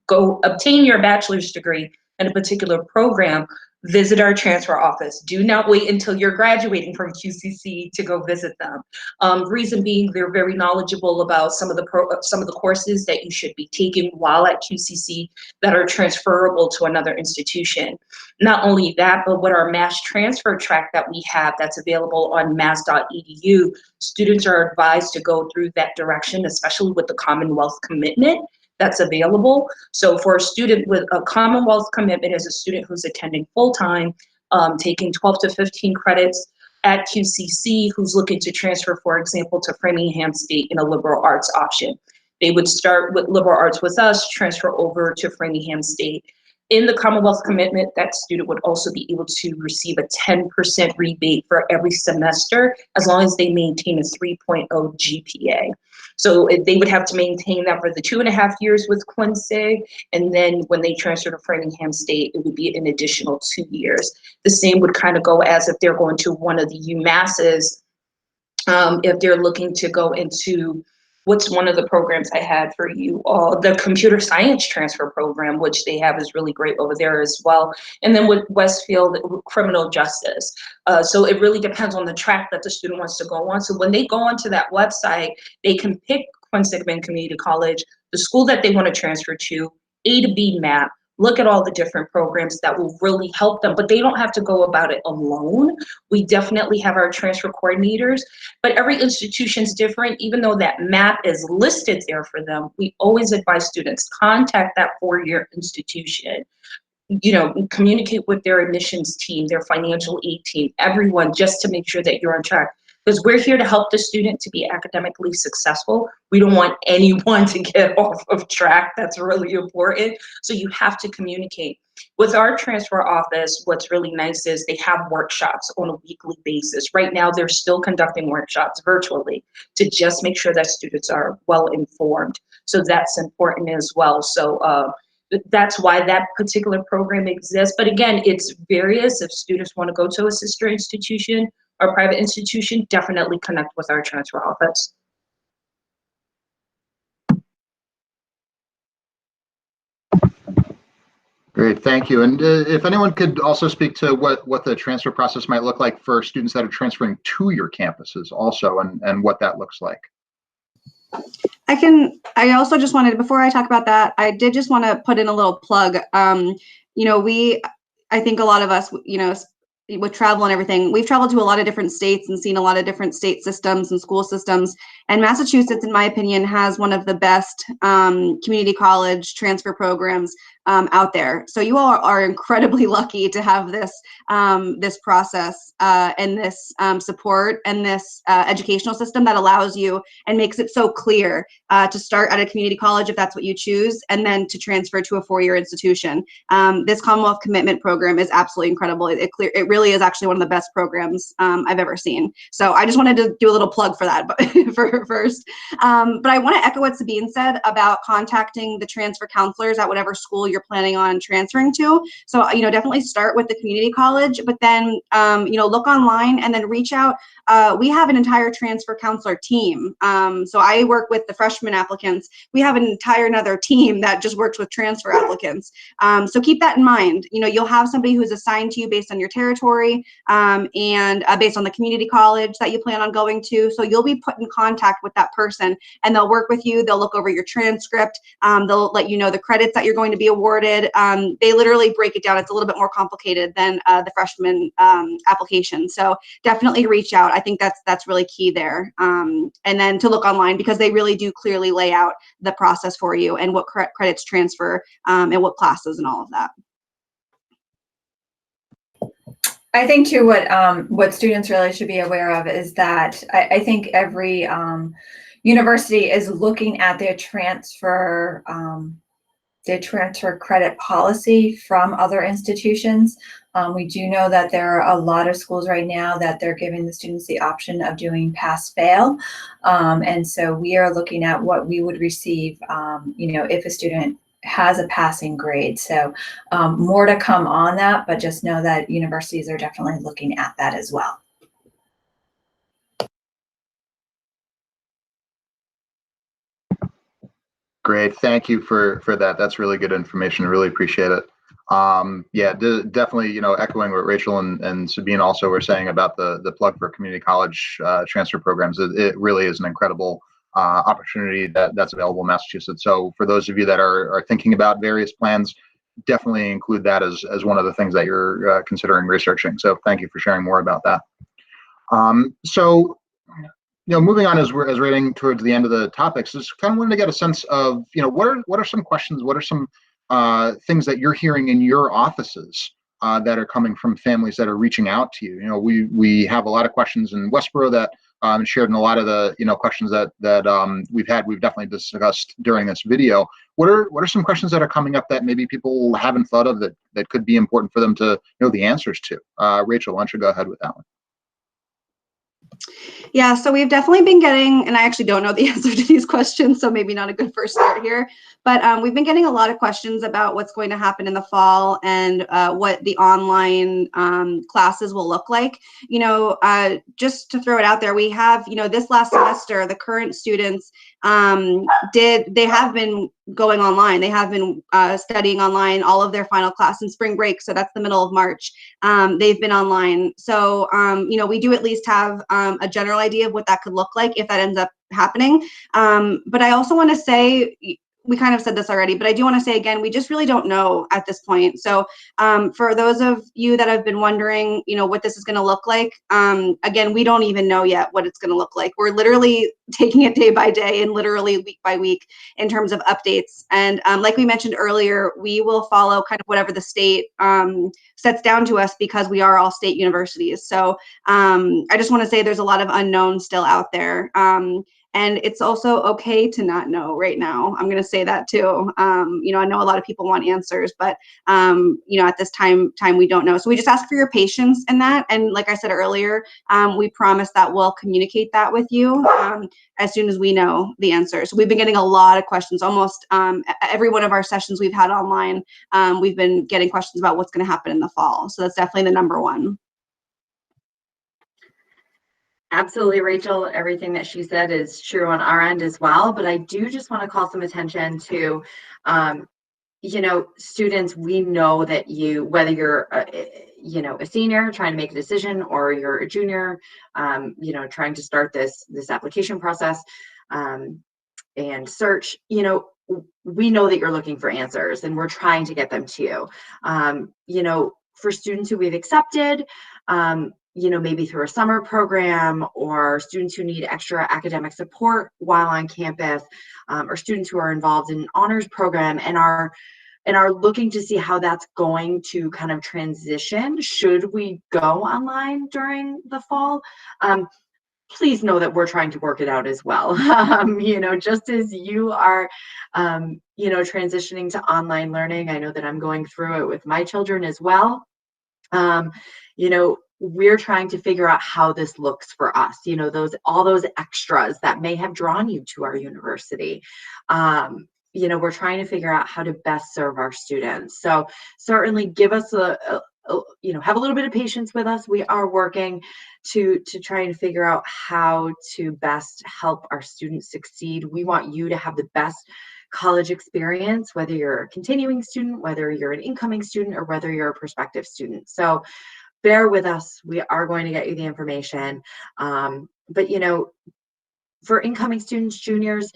go obtain your bachelor's degree in a particular program, visit our transfer office. Do not wait until you're graduating from QCC to go visit them. Reason being, they're very knowledgeable about some of the courses that you should be taking while at QCC that are transferable to another institution. Not only that, but with our mass transfer track that we have that's available on mass.edu, students are advised to go through that direction, especially with the Commonwealth commitment that's available. So for a student with a Commonwealth commitment, as a student who's attending full-time, taking 12 to 15 credits at QCC, who's looking to transfer, for example, to Framingham State in a liberal arts option. They would start with liberal arts with us, transfer over to Framingham State. In the Commonwealth commitment, that student would also be able to receive a 10% rebate for every semester, as long as they maintain a 3.0 GPA. So they would have to maintain that for the 2.5 years with Quincy, and then when they transfer to Framingham State, it would be an additional 2 years. The same would kind of go as if they're going to one of the Umasses, if they're looking to go into, what's one of the programs I had for you all, the computer science transfer program, which they have is really great over there as well. And then with Westfield, criminal justice. So it really depends on the track that the student wants to go on. So when they go onto that website, they can pick Quincy Community College, the school that they want to transfer to, A to B map, look at all the different programs that will really help them, but they don't have to go about it alone. We definitely have our transfer coordinators, but every institution's different. Even though that map is listed there for them, we always advise students, contact that four-year institution. You know, communicate with their admissions team, their financial aid team, everyone, just to make sure that you're on track. Because we're here to help the student to be academically successful. We don't want anyone to get off of track. That's really important. So you have to communicate. With our transfer office, what's really nice is they have workshops on a weekly basis. Right now, they're still conducting workshops virtually to just make sure that students are well informed. So that's important as well. So that's why that particular program exists. But again, it's various. If students want to go to a sister institution or private institution, definitely connect with our transfer office. Great, thank you. And if anyone could also speak to what the transfer process might look like for students that are transferring to your campuses also, and what that looks like. I also just wanted, before I talk about that, I did just want to put in a little plug. You know, I think a lot of us, you know, with travel and everything, we've traveled to a lot of different states and seen a lot of different state systems and school systems. And Massachusetts, in my opinion, has one of the best community college transfer programs out there. So you all are incredibly lucky to have this this process and this support and this educational system that allows you and makes it so clear to start at a community college if that's what you choose, and then to transfer to a four-year institution. This Commonwealth Commitment Program is absolutely incredible. It really is actually one of the best programs I've ever seen. So I just wanted to do a little plug for that first. But I want to echo what Sabine said about contacting the transfer counselors at whatever school you're planning on transferring to. So, you know, definitely start with the community college, but then, you know, look online and then reach out. We have an entire transfer counselor team. So I work with the freshman applicants. We have an entire another team that just works with transfer applicants. So keep that in mind. You know, you'll have somebody who's assigned to you based on your territory and based on the community college that you plan on going to. So you'll be put in contact with that person and they'll work with you. They'll look over your transcript. They'll let you know the credits that you're going to be awarded. They literally break it down. It's a little bit more complicated than the freshman application. So definitely reach out. I think that's really key there. And then to look online, because they really do clearly lay out the process for you and what credits transfer and what classes and all of that. I think too, what students really should be aware of is that I think every university is looking at their transfer credit policy from other institutions. We do know that there are a lot of schools right now that they're giving the students the option of doing pass-fail. And so we are looking at what we would receive, you know, if a student has a passing grade. So more to come on that, but just know that universities are definitely looking at that as well. Great, thank you for that. That's really good information. I really appreciate it. Yeah, definitely, you know, echoing what Rachel and Sabine also were saying about the plug for community college transfer programs. It really is an incredible opportunity that's available in Massachusetts. So for those of you that are thinking about various plans, definitely include that as one of the things that you're considering researching. So thank you for sharing more about that. So, you know, moving on as we're getting towards the end of the topics, just kind of wanted to get a sense of, you know, what are some questions, what are some things that you're hearing in your offices that are coming from families that are reaching out to you. You know, we have a lot of questions in Westborough that shared in a lot of the, you know, questions that we've definitely discussed during this video. What are some questions that are coming up that maybe people haven't thought of that could be important for them to know the answers to? Rachel, why don't you go ahead with that one? Yeah, so we've definitely been getting, and I actually don't know the answer to these questions, so maybe not a good first start here, but we've been getting a lot of questions about what's going to happen in the fall and what the online classes will look like. You know, just to throw it out there, we have, you know, this last semester, the current students they have been going online. They have been studying online all of their final class in spring break. So that's the middle of March. They've been online. So, you know, we do at least have a general idea of what that could look like if that ends up happening. But I also want to say, we kind of said this already, but I do want to say again, we just really don't know at this point. So for those of you that have been wondering, you know, what this is going to look like, again, we don't even know yet what it's going to look like. We're literally taking it day by day and literally week by week in terms of updates. And like we mentioned earlier, we will follow kind of whatever the state sets down to us because we are all state universities. So I just want to say there's a lot of unknowns still out there. And it's also okay to not know right now. I'm going to say that too. You know, I know a lot of people want answers, but you know, at this time we don't know. So we just ask for your patience in that. And like I said earlier, we promise that we'll communicate that with you as soon as we know the answers. So we've been getting a lot of questions. Almost every one of our sessions we've had online, we've been getting questions about what's going to happen in the fall. So that's definitely the number one. Absolutely, Rachel. Everything that she said is true on our end as well. But I do just want to call some attention to, you know, students. We know that you, whether you're, you know, a senior trying to make a decision, or you're a junior, you know, trying to start this application process and search. You know, we know that you're looking for answers, and we're trying to get them to you. You know, for students who we've accepted, you know, maybe through a summer program, or students who need extra academic support while on campus, or students who are involved in an honors program and are looking to see how that's going to kind of transition should we go online during the fall. Please know that we're trying to work it out as well. You know, just as you are, you know, transitioning to online learning, I know that I'm going through it with my children as well. You know, we're trying to figure out how this looks for us, you know, all those extras that may have drawn you to our university. You know, we're trying to figure out how to best serve our students. So certainly give us you know, have a little bit of patience with us. We are working to try and figure out how to best help our students succeed. We want you to have the best college experience, whether you're a continuing student, whether you're an incoming student, or whether you're a prospective student. So bear with us. We are going to get you the information. But, you know, for incoming students, juniors,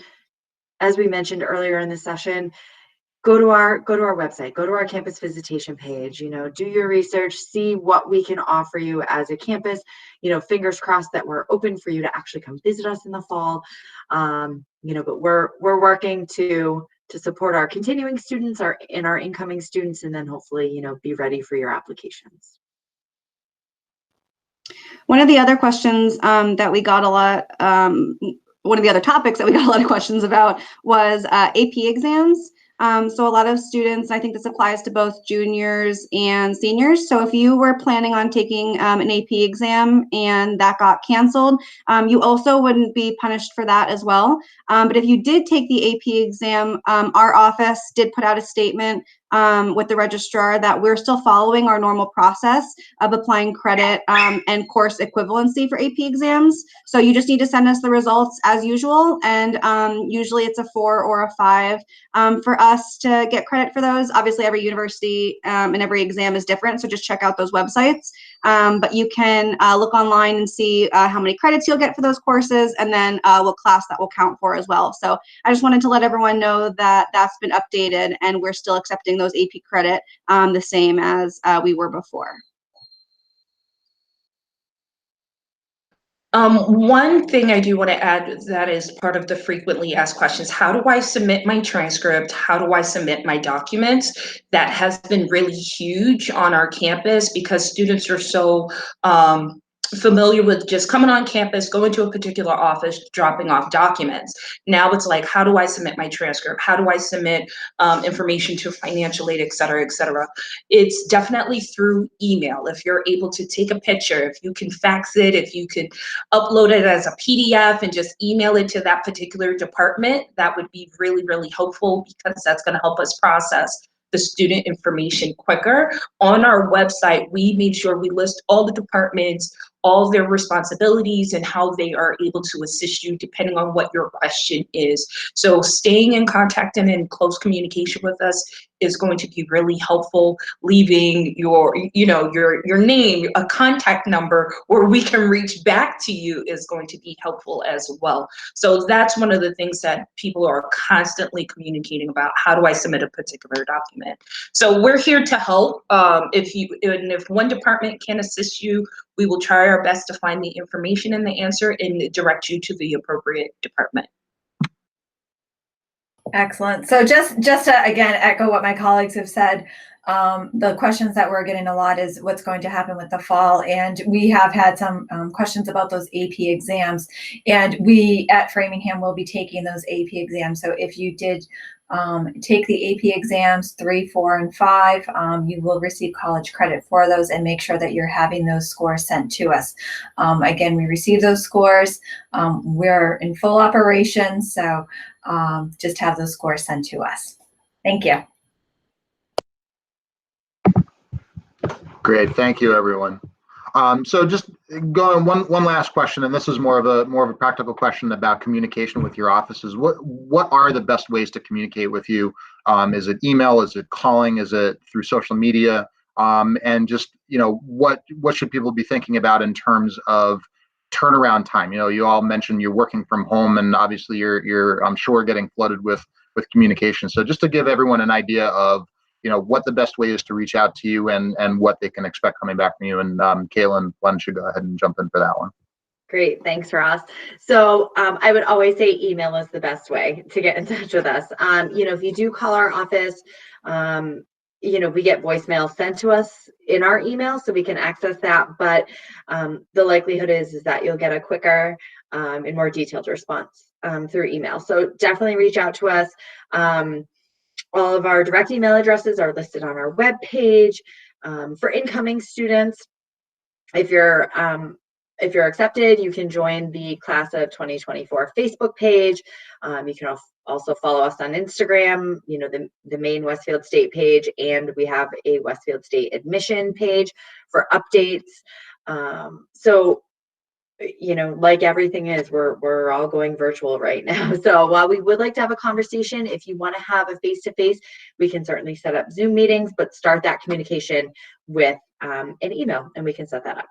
as we mentioned earlier in the session, go to our website, go to our campus visitation page, you know, do your research, see what we can offer you as a campus. You know, fingers crossed that we're open for you to actually come visit us in the fall. You know, but we're working to support our continuing students, our incoming students, and then hopefully, you know, be ready for your applications. One of the other questions that we got a lot, one of the other topics that we got a lot of questions about was AP exams. So a lot of students, I think this applies to both juniors and seniors. So if you were planning on taking an AP exam and that got canceled, you also wouldn't be punished for that as well. But if you did take the AP exam, our office did put out a statement with the registrar that we're still following our normal process of applying credit and course equivalency for AP exams. So you just need to send us the results as usual, and usually it's a 4 or a 5 for us to get credit for those. Obviously, every university and every exam is different, so just check out those websites. But you can look online and see how many credits you'll get for those courses, and then what class that will count for as well. So I just wanted to let everyone know that that's been updated, and we're still accepting those AP credit the same as we were before. One thing I do want to add that is part of the frequently asked questions: how do I submit my transcript? How do I submit my documents? That has been really huge on our campus because students are so familiar with just coming on campus, going to a particular office, dropping off documents. Now it's like, how do I submit my transcript? How do I submit information to financial aid, et cetera, et cetera? It's definitely through email. If you're able to take a picture, if you can fax it, if you could upload it as a PDF and just email it to that particular department, that would be really, really helpful because that's going to help us process the student information quicker. On our website, we made sure we list all the departments, all their responsibilities, and how they are able to assist you depending on what your question is. So staying in contact and in close communication with us is going to be really helpful. Leaving your, you know, your name, a contact number where we can reach back to you is going to be helpful as well. So that's one of the things that people are constantly communicating about. How do I submit a particular document? So we're here to help. If one department can assist you, we will try our best to find the information and the answer and direct you to the appropriate department. Excellent. So just to again echo what my colleagues have said, The questions that we're getting a lot is what's going to happen with the fall. And we have had some questions about those AP exams. And we at Framingham will be taking those AP exams. So if you did take the AP exams 3, 4, and 5, you will receive college credit for those, and make sure that you're having those scores sent to us. Again, we receive those scores. We're in full operation, so just have those scores sent to us. Thank you. Great, thank you, everyone. So just going one last question, and this is more of a practical question about communication with your offices. What are the best ways to communicate with you? Is it email? Is it calling? Is it through social media? And just, what should people be thinking about in terms of turnaround time? You all mentioned you're working from home, and obviously you're I'm sure getting flooded with communication. So just to give everyone an idea of what the best way is to reach out to you and what they can expect coming back from you. And Kaylin, why don't you go ahead and jump in for that one? Great, thanks, Ross. So I would always say email is the best way to get in touch with us. If you do call our office, we get voicemail sent to us in our email, so we can access that. But the likelihood is that you'll get a quicker and more detailed response through email. So definitely reach out to us. All of our direct email addresses are listed on our webpage. For incoming students, if you're accepted, you can join the Class of 2024 Facebook page. You can also follow us on Instagram, the main Westfield State page, and we have a Westfield State admission page for updates. So like everything is, we're all going virtual right now. So while we would like to have a conversation, if you want to have a face-to-face, we can certainly set up Zoom meetings, but start that communication with an email, and we can set that up.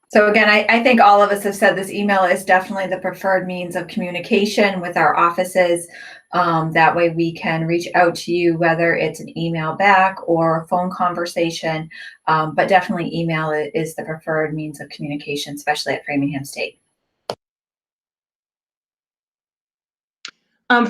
So again, I think all of us have said this email is definitely the preferred means of communication with our offices. That way we can reach out to you, whether it's an email back or a phone conversation, but definitely email is the preferred means of communication, especially at Framingham State.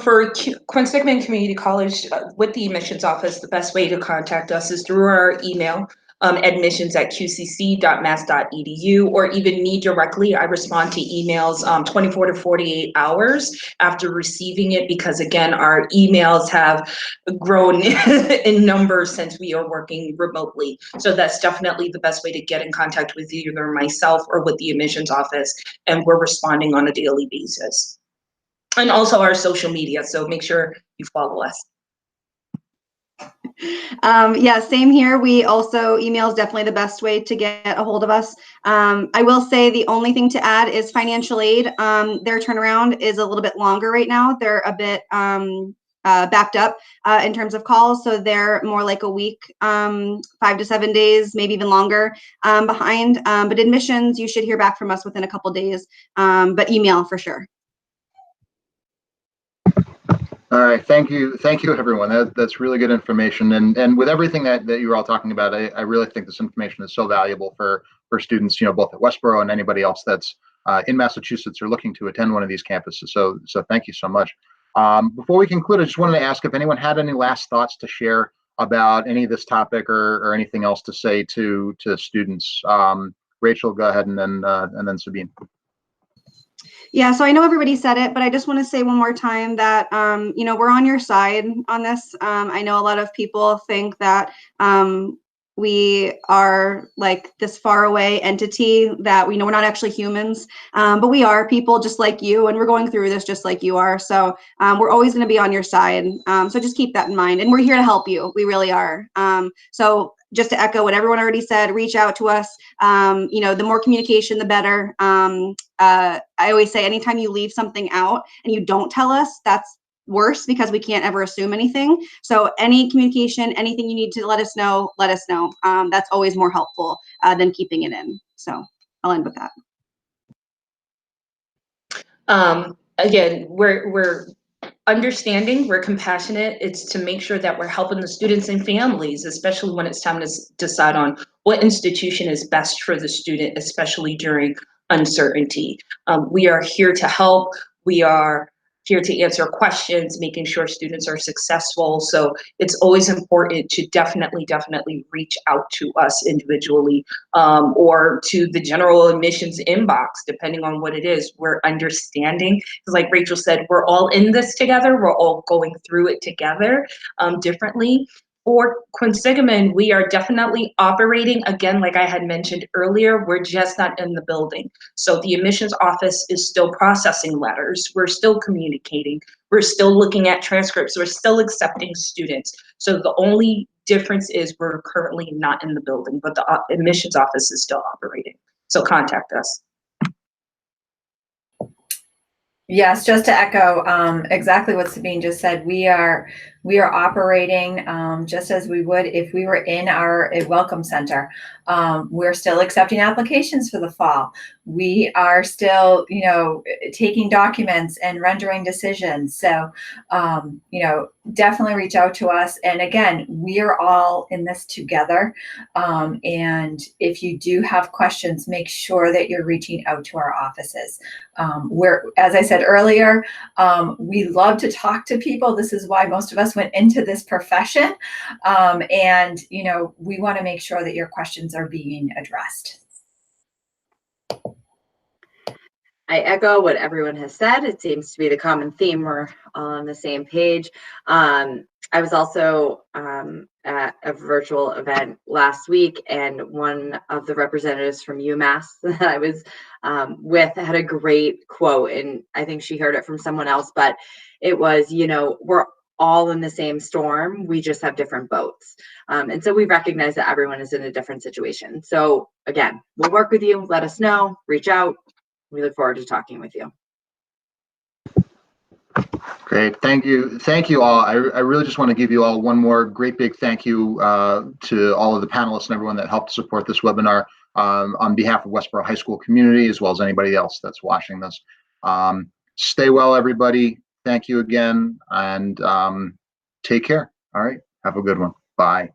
For Quincy Community College, with the admissions office, the best way to contact us is through our email, admissions@qcc.mass.edu, or even me directly. I respond to emails 24 to 48 hours after receiving it, because again, our emails have grown in numbers since we are working remotely. So that's definitely the best way to get in contact with either myself or with the admissions office, and we're responding on a daily basis. And also our social media, so make sure you follow us. Yeah, same here. We also, email is definitely the best way to get a hold of us. I will say the only thing to add is financial aid. Their turnaround is a little bit longer right now. They're a bit backed up in terms of calls, so they're more like a week, 5 to 7 days, maybe even longer behind. But admissions, you should hear back from us within a couple days, but email for sure. All right, thank you, everyone. That's really good information, and with everything that you were all talking about, I really think this information is so valuable for students, both at Westborough and anybody else that's in Massachusetts or looking to attend one of these campuses. So thank you so much. Before we conclude, I just wanted to ask if anyone had any last thoughts to share about any of this topic or anything else to say to students. Rachel, go ahead, and then Sabine. Yeah, so I know everybody said it, but I just want to say one more time that, we're on your side on this. I know a lot of people think that we are like this far away entity that we're not actually humans, but we are people just like you, and we're going through this just like you are. So we're always going to be on your side. So just keep that in mind, and we're here to help you. We really are. So just to echo what everyone already said, reach out to us. The more communication, the better. I always say anytime you leave something out and you don't tell us, that's worse, because we can't ever assume anything. So any communication, anything you need to let us know, let us know. That's always more helpful than keeping it in. So I'll end with that. Again, we're understanding, we're compassionate. It's to make sure that we're helping the students and families, especially when it's time to decide on what institution is best for the student, especially during uncertainty. We are here to help. We are here to answer questions, making sure students are successful. So it's always important to definitely reach out to us individually, or to the general admissions inbox, depending on what it is. We're understanding, because like Rachel said, we're all in this together. We're all going through it together, differently. For Quinsigamond, we are definitely operating, again, like I had mentioned earlier, we're just not in the building. So the admissions office is still processing letters. We're still communicating. We're still looking at transcripts. We're still accepting students. So the only difference is we're currently not in the building, but the admissions office is still operating. So contact us. Yes, just to echo exactly what Sabine just said, we are operating just as we would if we were in our welcome center. We're still accepting applications for the fall. We are still, taking documents and rendering decisions. So, definitely reach out to us. And again, we are all in this together. And if you do have questions, make sure that you're reaching out to our offices. As I said earlier, we love to talk to people. This is why most of us went into this profession. And, we want to make sure that your questions are being addressed. I echo what everyone has said. It seems to be the common theme. We're all on the same page. I was also at a virtual event last week, and one of the representatives from Umass that I was with had a great quote, and I think she heard it from someone else, but it was, we're all in the same storm. We just have different boats. And so we recognize that everyone is in a different situation. So again, we'll work with you. Let us know, reach out. We look forward to talking with you. Great. Thank you. Thank you all. I really just want to give you all one more great big thank you to all of the panelists and everyone that helped support this webinar on behalf of Westborough High School community, as well as anybody else that's watching this. Stay well, everybody. Thank you again, and take care. All right. Have a good one. Bye.